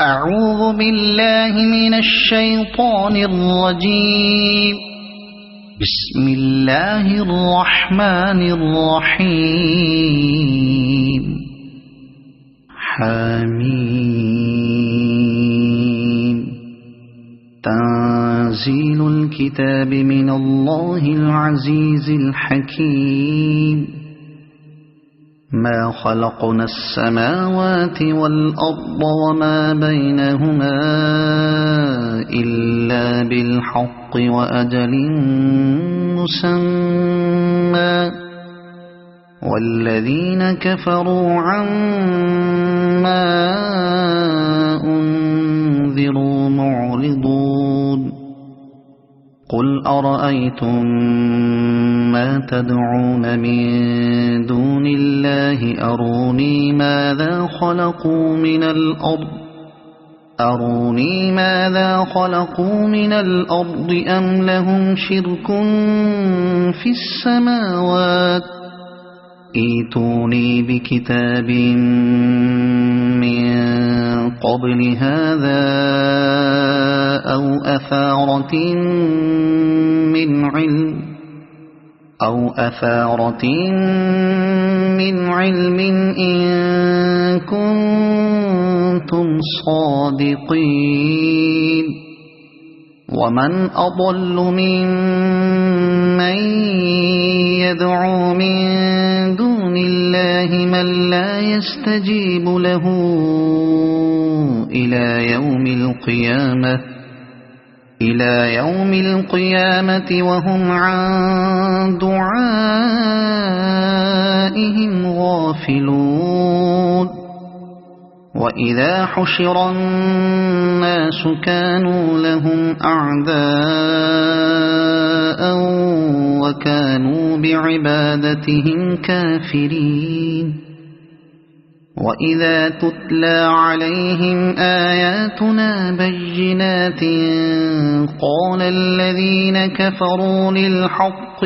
أعوذ بالله من الشيطان الرجيم. بسم الله الرحمن الرحيم. حميم. تنزيل الكتاب من الله العزيز الحكيم. ما خلقنا السماوات والأرض وما بينهما إلا بالحق وأجل مسمى والذين كفروا عما أنذروا معرضون. قل أرأيتم ما تدعون من دون الله أروني ماذا خلقوا من الأرض أم لهم شرك في السماوات ائتوني بكتاب من قبل هذا أو أثارة من علم إن كنتم صادقين. ومن أضل ممن يدعو من دون الله من لا يستجيب له إلى يوم القيامة وهم عن دعائهم غافلون. وإذا حشر الناس كانوا لهم أعداء وكانوا بعبادتهم كافرين. وإذا تتلى عليهم آياتنا بينات قال الذين كفروا للحق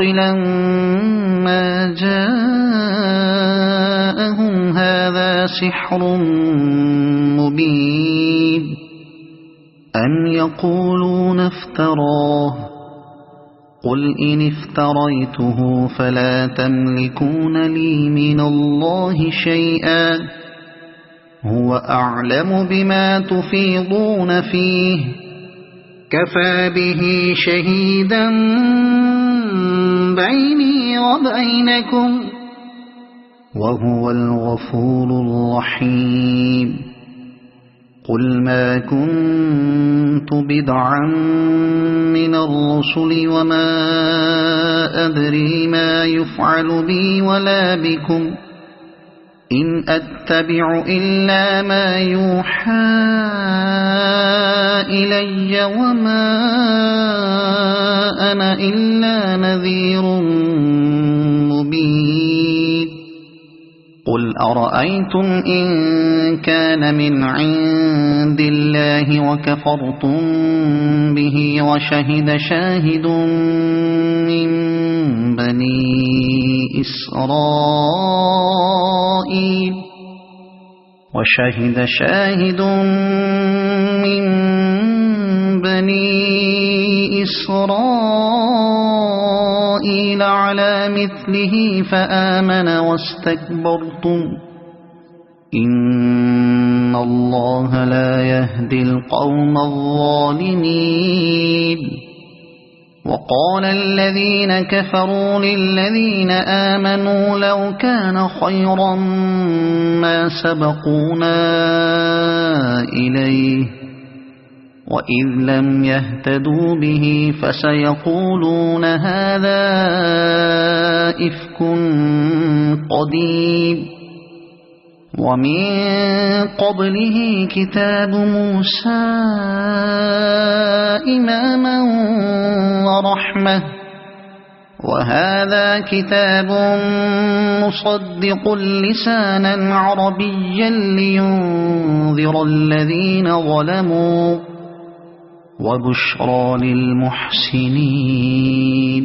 لما جاءهم هذا سحر مبين أم يقولون افتراه قل إن افتريته فلا تملكون لي من الله شيئا هو أعلم بما تفيضون فيه كفى به شهيدا بيني وبينكم وهو الغفور الرحيم. قل ما كنت بدعا من الرسل وما أدري ما يفعل بي ولا بكم إن أتبع إلا ما يوحى إلي وما أنا إلا نذير مبين. قل أرأيتم إن كان من عند الله وكفرتم به وشهد شاهد من بني إسرائيل على مثله فآمن واستكبرتم إن الله لا يهدي القوم الظالمين. وقال الذين كفروا للذين آمنوا لو كان خيرا ما سبقونا إليه وإذ لم يهتدوا به فسيقولون هذا إفك قديم. ومن قبله كتاب موسى إماما ورحمة وهذا كتاب مصدق لسانا عربيا لينذر الذين ظلموا وبشرى للمحسنين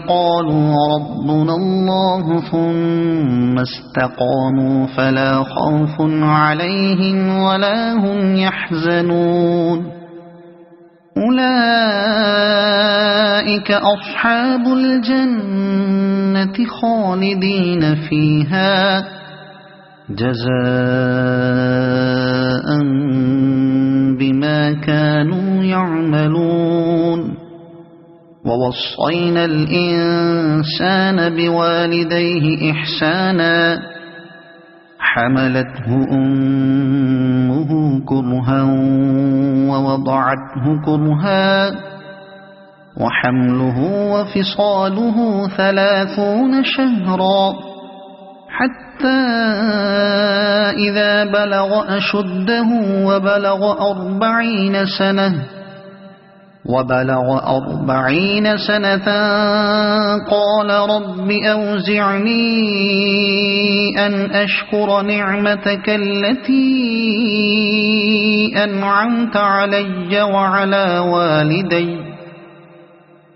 قالوا ربنا الله ثم استقاموا فلا خوف عليهم ولا هم يحزنون أولئك أصحاب الجنة خالدين فيها جزاء بما كانوا يعملون ووصينا الإنسان بوالديه إحسانا حملته أمه كرها ووضعته كرها وحمله وفصاله 30 شهرا حتى إذا بلغ أشده وبلغ 40 سنة قال رب أوزعني أن أشكر نعمتك التي أنعمت علي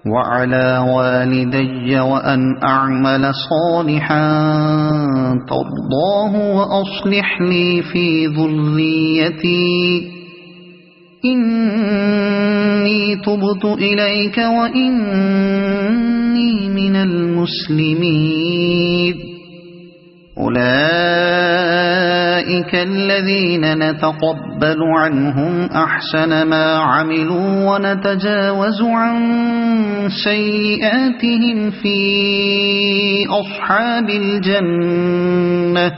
وعلى والدي وأن أعمل صالحا ترضاه وأصلح لي في ذريتي إني تبت إليك وإني من المسلمين أولئك الذين نتقبل عنهم أحسن ما عملوا ونتجاوز عن سيئاتهم في أصحاب الجنة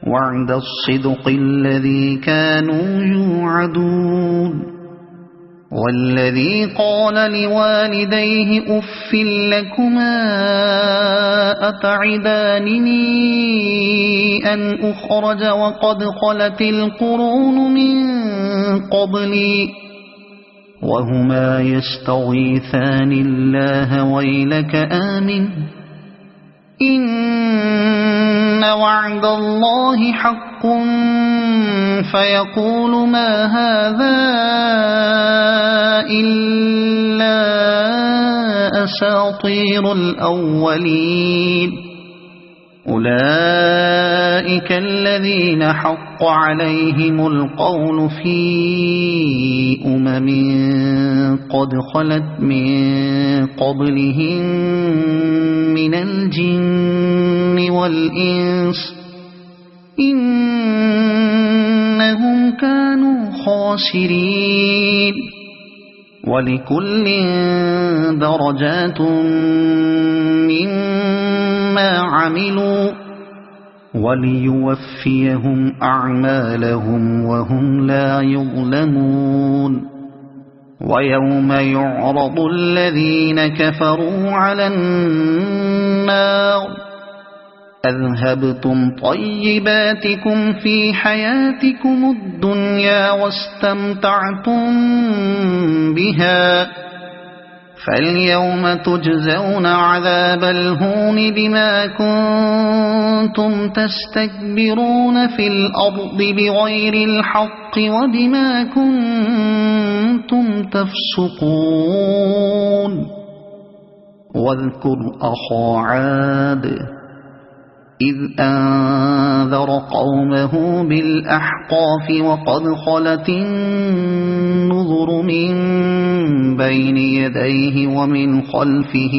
وعد الصدق الذي كانوا يوعدون والذي قال لوالديه أف لكما أتعدانني أن أخرج وقد خلت القرون من قبلي وهما يستغيثان الله ويلك آمن إن وعد الله حق فيقول ما هذا إلا أساطير الأولين أولئك الذين حق عليهم القول في قد خلت من قبلهم من الجن والإنس إنهم كانوا خاسرين ولكل درجات مما عملوا وليوفيهم أعمالهم وهم لا يظلمون ويوم يعرض الذين كفروا على النار أذهبتم طيباتكم في حياتكم الدنيا واستمتعتم بها فاليوم تجزون عذاب الهون بما كنتم تستكبرون في الأرض بغير الحق وبما كنتم تفسقون واذكر أخا عاد إذ أنذر قومه بالأحقاف وقد خلت النذر من بين يديه ومن خلفه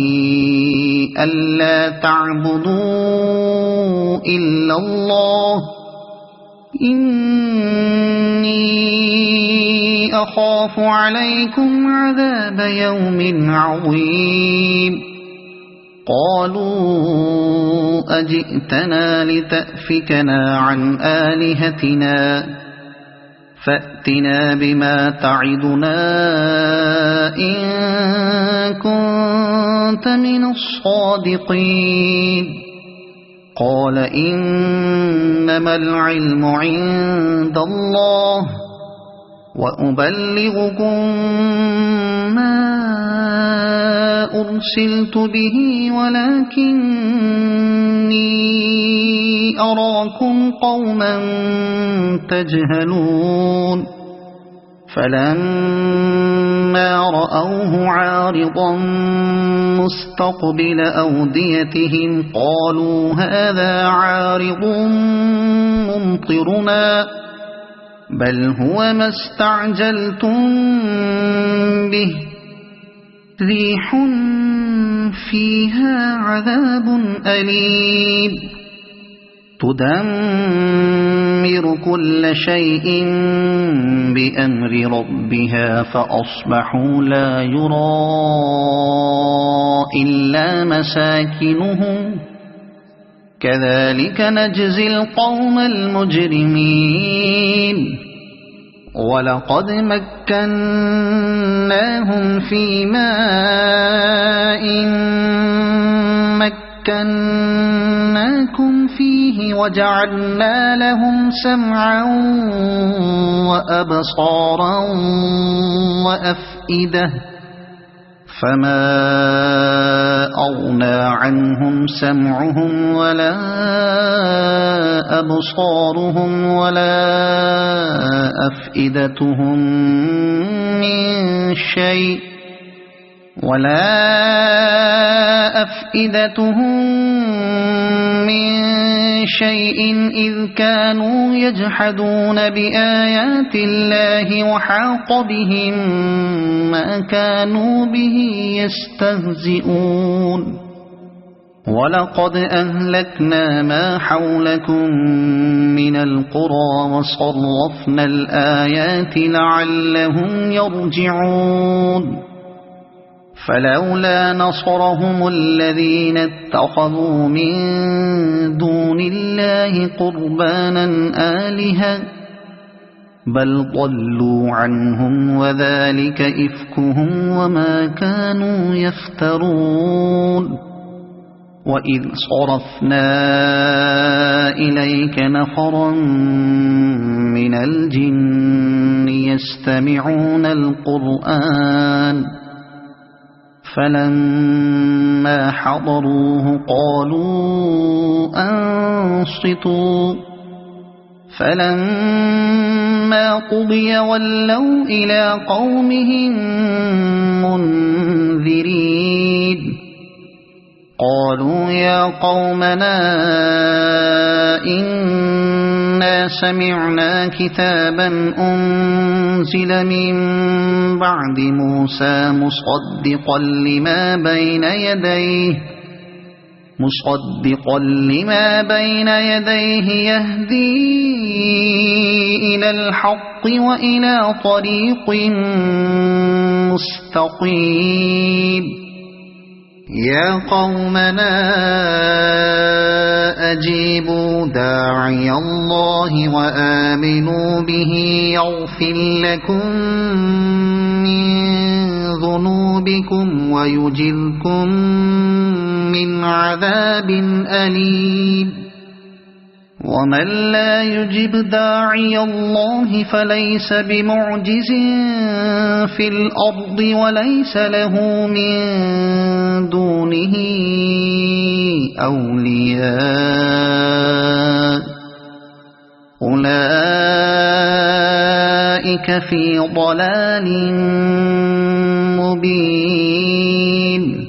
ألا تعبدوا إلا الله إني أخاف عليكم عذاب يوم عظيم قالوا أجئتنا لتأفكنا عن آلهتنا فأتنا بما تعدنا إن كنت من الصادقين قال إنما العلم عند الله وأبلغكم ما أرسلت به ولكني أراكم قوما تجهلون فلما رأوه عارضا مستقبل أوديتهم قالوا هذا عارض ممطرنا بل هو ما استعجلتم به ريح فيها عذاب أليم تدمر كل شيء بأمر ربها فأصبحوا لا يرى إلا مساكنهم كذلك نجزي القوم المجرمين ولقد مكناهم في ماء مكناكم فيه وجعلنا لهم سمعا وأبصارا وأفئدة فما أغنى عنهم سمعهم ولا أبصارهم ولا أفئدتهم من شيء إذ كانوا يجحدون بآيات الله وحاق بهم ما كانوا به يستهزئون ولقد أهلكنا ما حولكم من القرى وصرفنا الآيات لعلهم يرجعون فلولا نصرهم الذين اتخذوا من دون الله قربانا آلهة بل ضلوا عنهم وذلك إفكهم وما كانوا يفترون وإذ صرفنا إليك نفرا من الجن يستمعون القرآن فلما حضروه قالوا أنصتوا فلما قضي ولوا إلى قومهم منذرين قالوا يا قومنا إنا سمعنا كتابا أنزل من بعد موسى مصدقا لما بين يديه يهدي إلى الحق وإلى طريق مستقيم يا قومنا أجيبوا داعي الله وآمنوا به يغفر لكم من ذنوبكم ويجركم من عذاب أليم ومن لا يجب داعي الله فليس بمعجز في الأرض وليس له من دونه أولياء أولئك في ضلال مبين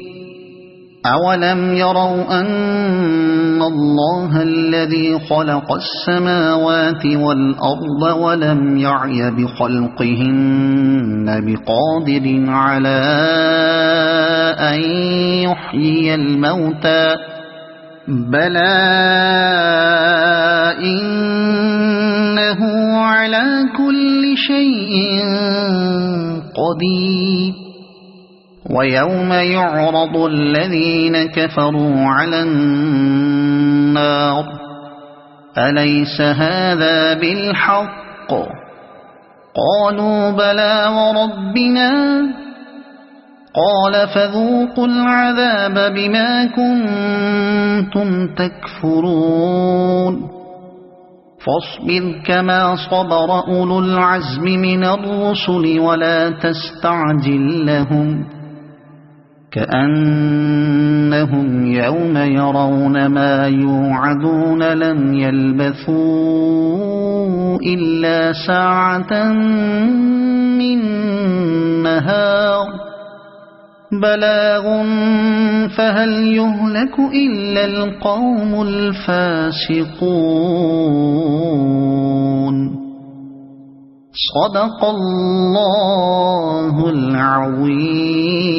أولم يروا أن الله الذي خلق السماوات والأرض ولم يعي بخلقهن بقادر على أن يحيي الموتى بلى إنه على كل شيء قدير ويوم يعرض الذين كفروا على النار أليس هذا بالحق قالوا بلى وربنا قال فذوقوا العذاب بما كنتم تكفرون فاصبر كما صبر أولو العزم من الرسل ولا تستعجل لهم كأنهم يوم يرون ما يوعدون لم يلبثوا إلا ساعة من نهار بلاغ فهل يهلك إلا القوم الفاسقون. صدق الله العظيم.